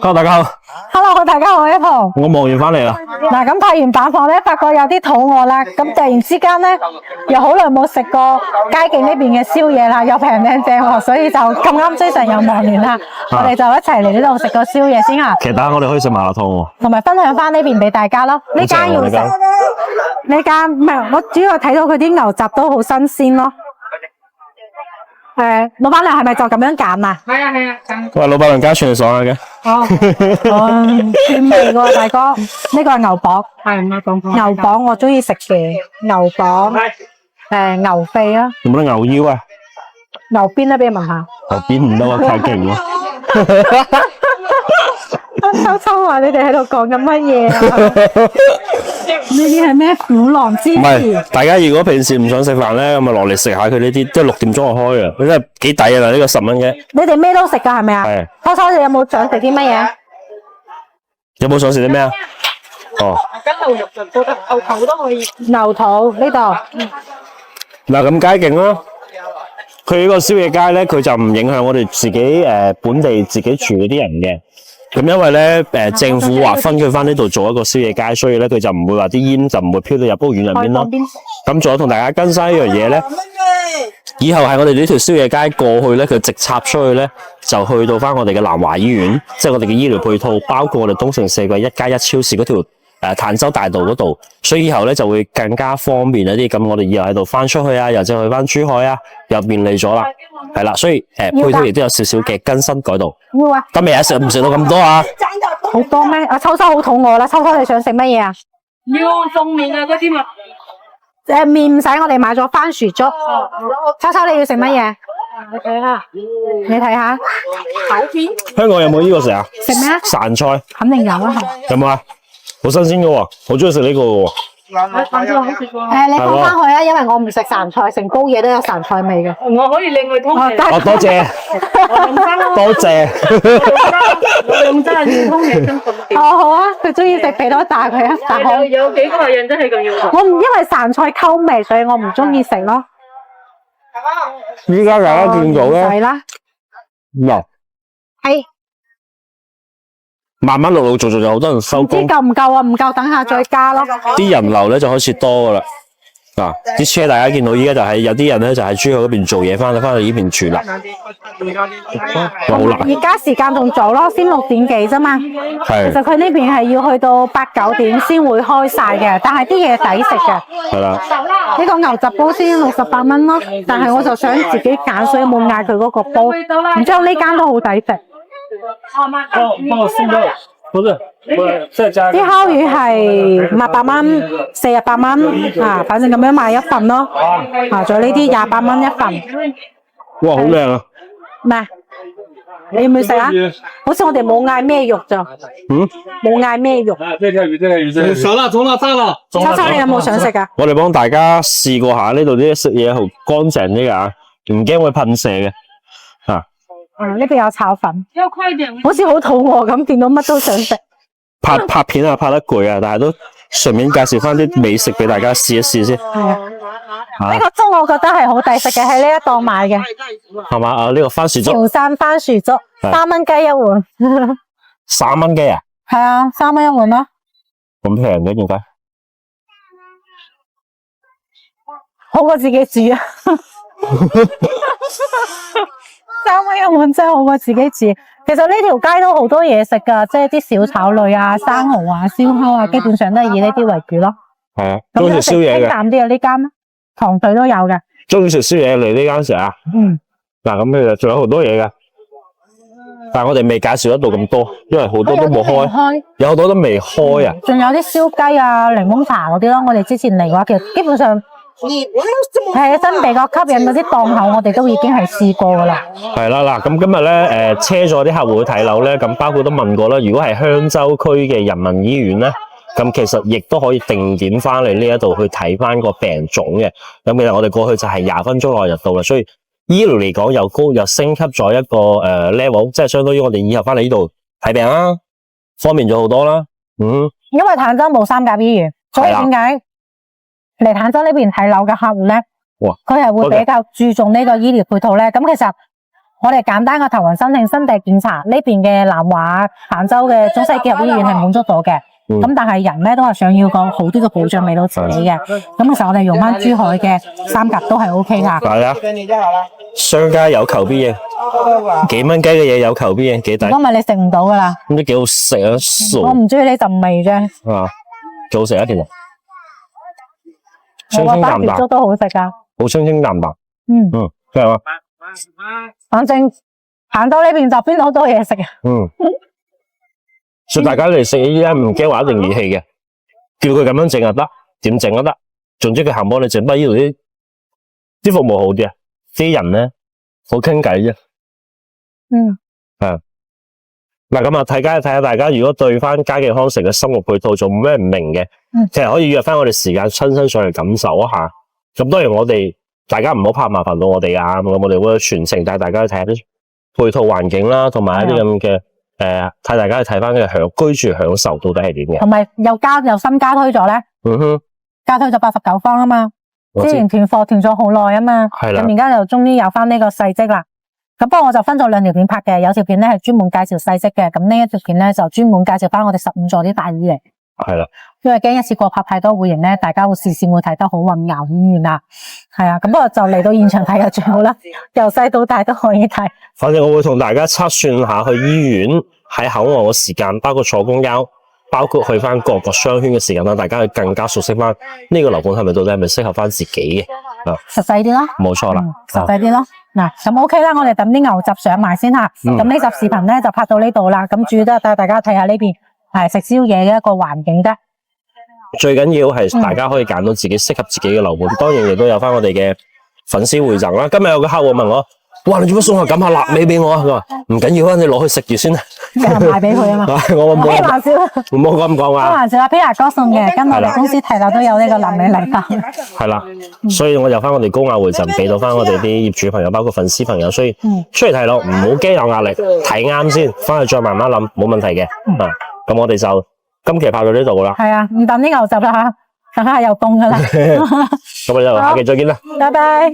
Hello， 大家好。Hello， 大家好，Apple。我忙完翻嚟啦。嗱，咁拍完板房咧，發覺有啲肚餓啦。咁突然之間咧，又好耐冇食過街景呢邊嘅宵夜啦，又平靚正喎，所以就咁啱Jason又忙完啦，我哋就一齊嚟呢度食個宵夜先吓。其實等下我哋可以食麻辣燙喎。同埋分享翻呢邊俾大家咯。呢間要食，呢間唔係我主要睇到佢啲牛雜都好新鮮咯。老闆娘係咪就咁樣揀啊？係啊，喂，老闆娘加蒜爽下嘅。哦，蒜味喎，大哥。呢個係牛膀，係牛膀。牛膀我中意食嘅，牛膀，牛肺啊。有冇得牛腰啊？牛鞭啊，俾你問下。牛鞭唔得啊，太勁喎。秋秋話：你哋喺度講緊乜嘢啊？呢啲係咩虎狼之唔詞？係，大家如果平時唔想食飯咧，咁咪落嚟食下佢呢啲，即係6點鐘就開啊！佢真係幾抵啊！呢個10蚊嘅。你哋咩都食㗎係咪啊？係。秋秋，你有冇想食啲乜嘢？有冇想食啲咩啊？哦。跟牛肉就都得，牛頭都可以。牛肚呢度。嗱，咁街景啦。佢呢個宵夜街咧，佢就唔影響我哋自己本地自己住嗰啲人嘅。咁因為咧政府劃分佢翻呢度做一個宵夜街，所以咧佢就唔會話啲煙就唔會飄到入屋苑入邊咯。咁仲有同大家更新一樣嘢咧，以後係我哋呢條宵夜街過去咧，佢直插出去咧，就去到翻我哋嘅南華醫院，即係我哋嘅醫療配套，包括我哋東城4季1+1超市嗰條坦洲大道嗰度，所以以後咧就會更加方便一啲。咁我哋以後喺度翻出去啊，又或者去翻珠海啊，又便利咗啦。係啦，所以配套亦都有少少嘅更新改動。要啊！今日食唔食到咁多啊？好多咩？阿秋秋好肚餓啦，秋秋你想食乜嘢啊？要餸麵啊，嗰啲嘛。麵唔使，我哋買咗番薯粥。秋秋你要食乜嘢？你睇下，你睇下。口片。香港有冇呢個食啊？食咩啊？潺菜。肯定有啊，有冇啊？好新鮮噶喎，好中意食呢個喎。飯菜好食喎。你放翻去啊，因為我唔食潺菜，成煲嘢都有潺菜味嘅。我可以另外通嘅。哦，多謝。多謝。我用真係通嘅真服務。哦，好啊，佢中意食俾多大佢啊，但係有幾個客人真係咁要。我唔因為潺菜溝味，所以我唔中意食咯。依家大家見到咧，係啦，嗱，係。慢慢陸陸續續有好多人收唔知工，夠唔夠啊？唔夠，等下再加咯。啲人流咧就開始多噶啦。嗱，啲車大家見到依家就係有啲人咧就喺珠海嗰邊做嘢，翻去呢邊住啦。哇，好難。而家時間仲早咯，先6點幾啫嘛。係。其實佢呢邊係要去到8、9點先會開晒嘅，但係啲嘢抵食嘅。係啦。呢個牛雜煲先68蚊咯，但係我就想自己揀，所以冇嗌佢嗰個煲。然之後呢間都好抵食。幫我送咗，不是，即係加。啲烤魚係58蚊、48蚊啊，反正咁樣買一份咯。啊，仲有呢啲28蚊一份。哇，好靚啊！咩？你要唔要食啊？好似我哋冇嗌咩肉咋？冇嗌咩肉。這條魚，熟了，中了，炸了。秋秋，你有冇想食啊？我哋幫大家試過下呢度啲食嘢好乾淨啲㗎，唔驚會噴射嘅。呢邊有炒粉，要快點。好似好肚餓咁，見到乜都想食。拍片啊，拍得攰啊，但係都順便介紹翻啲美食俾大家試一試先。係啊，呢個粥我覺得係好抵食嘅，喺呢一檔買嘅。係嘛？啊，呢個番薯粥。潮汕番薯粥，3蚊雞一碗。3蚊雞啊？係啊，3蚊一碗咯。咁平嘅點解？好過自己煮啊！3蚊一碗真係好過自己煮。其實呢條街都好多嘢食噶，即係啲小炒類啊、生蠔啊、燒烤啊，基本上都係以呢啲為主咯。係啊，中意食宵夜嘅。清淡啲啊，呢間糖水都有嘅。中意食宵夜嚟呢間食啊？嗱，咁其實仲有好多嘢嘅，但係我哋未介紹得到咁多，因為好多都冇開，有好多都未開啊。仲有啲燒雞啊、檸檬茶嗰啲咯。我哋之前嚟嘅話，其實基本上。係真比較吸引嗰啲檔口，我哋都已經係試過噶啦。係啦，嗱，咁今日咧，車咗啲客戶去睇樓咧，咁包括都問過啦。如果係香洲區嘅人民醫院咧，咁其實亦都可以定點翻嚟呢一度去睇翻個病種嘅。咁其實我哋過去就係20分鐘內就到啦，所以醫療嚟講又升級咗一個level， 即係相當於我哋以後翻嚟呢度睇病啦，方便咗好多啦。因為坦洲冇3甲醫院，所以點解？嚟坦洲呢邊睇樓嘅客戶咧，佢係會比較注重呢個醫療配套咧。咁其實我哋簡單嘅頭暈申請身體檢查，呢邊嘅南華彭州嘅中西結合醫院係滿足到嘅。咁但係人咧都係想要個好啲嘅保障俾到自己嘅。咁其實我哋用翻珠海嘅三甲都係 O K 噶。係啊，商家有求必應，幾蚊雞嘅嘢有求必應，幾抵。如果唔係你食唔到噶啦。咁都幾好食啊，傻我唔中意呢陣味啫。啊，幾好食啊，其實。我個巴條粥都好食噶。好清清淡淡。係嘛？反正彭州呢邊就邊度好多嘢食啊。所以大家嚟食依家唔驚話一定熱氣嘅，叫佢咁樣整就得，點整都得。總之佢肯幫你整，不過呢度啲服務好啲啊，啲人咧好傾偈啫。係。嗱咁啊，睇下大家如果對翻佳記康城嘅生活配套仲冇咩唔明嘅，其實可以約翻我哋時間親身上嚟感受一下。咁當然大家唔好怕麻煩到我哋啊，咁我哋會全程帶大家去睇下啲配套環境啦，同埋一啲咁嘅帶大家去睇翻嘅居住享受到底係點嘅。同埋又新加推咗咧，加推咗89方啊嘛，之前斷貨斷咗好耐啊嘛，咁而家就終於有翻呢個細則啦。咁不過我就分咗2條片拍嘅，有條片咧係專門介紹細則嘅，咁呢一條片咧就專門介紹翻我哋15座啲大醫嚟。係啦，因為驚一次過拍太多會型咧，大家視線會睇得好混淆醫院啦。係啊，咁不過就嚟到現場睇就最好啦，由細到大都可以睇。反正我會同大家測算下去醫院喺口岸嘅時間，包括坐公交，包括去翻各個商圈嘅時間啦，大家去更加熟悉翻呢個樓盤係咪到底係咪適合翻自己嘅啊？實際啲咯，冇錯啦，實際啲咯。嗱，咁 OK 啦，我哋等啲牛雜上埋先吓。咁呢集視頻咧就拍到呢度啦。咁主要都係帶大家睇下呢邊係食宵夜嘅一個環境啫。最緊要係大家可以揀到自己適合自己嘅樓盤，當然亦都有翻我哋嘅粉絲會贈啦。今日有個客戶問我：哇，你做乜送個咁下臘味俾我啊？佢話唔緊要啊，你攞去食住先啦。又賣俾佢啊嘛。我冇開玩笑，唔好咁講啊。開玩笑啊，Peter 哥送嘅，跟我哋公司提到都有呢個臘味禮包。係啦，所以我有翻我哋高額回贈俾到翻我哋啲業主朋友，包括粉絲朋友，所以出嚟睇咯，唔好驚有壓力，睇啱先，翻去再慢慢諗，冇問題嘅。咁我哋就今期拍到呢度啦。係啊，唔等啲牛雜啦吓，等下又凍噶啦。咁我哋就下期再見啦。拜拜。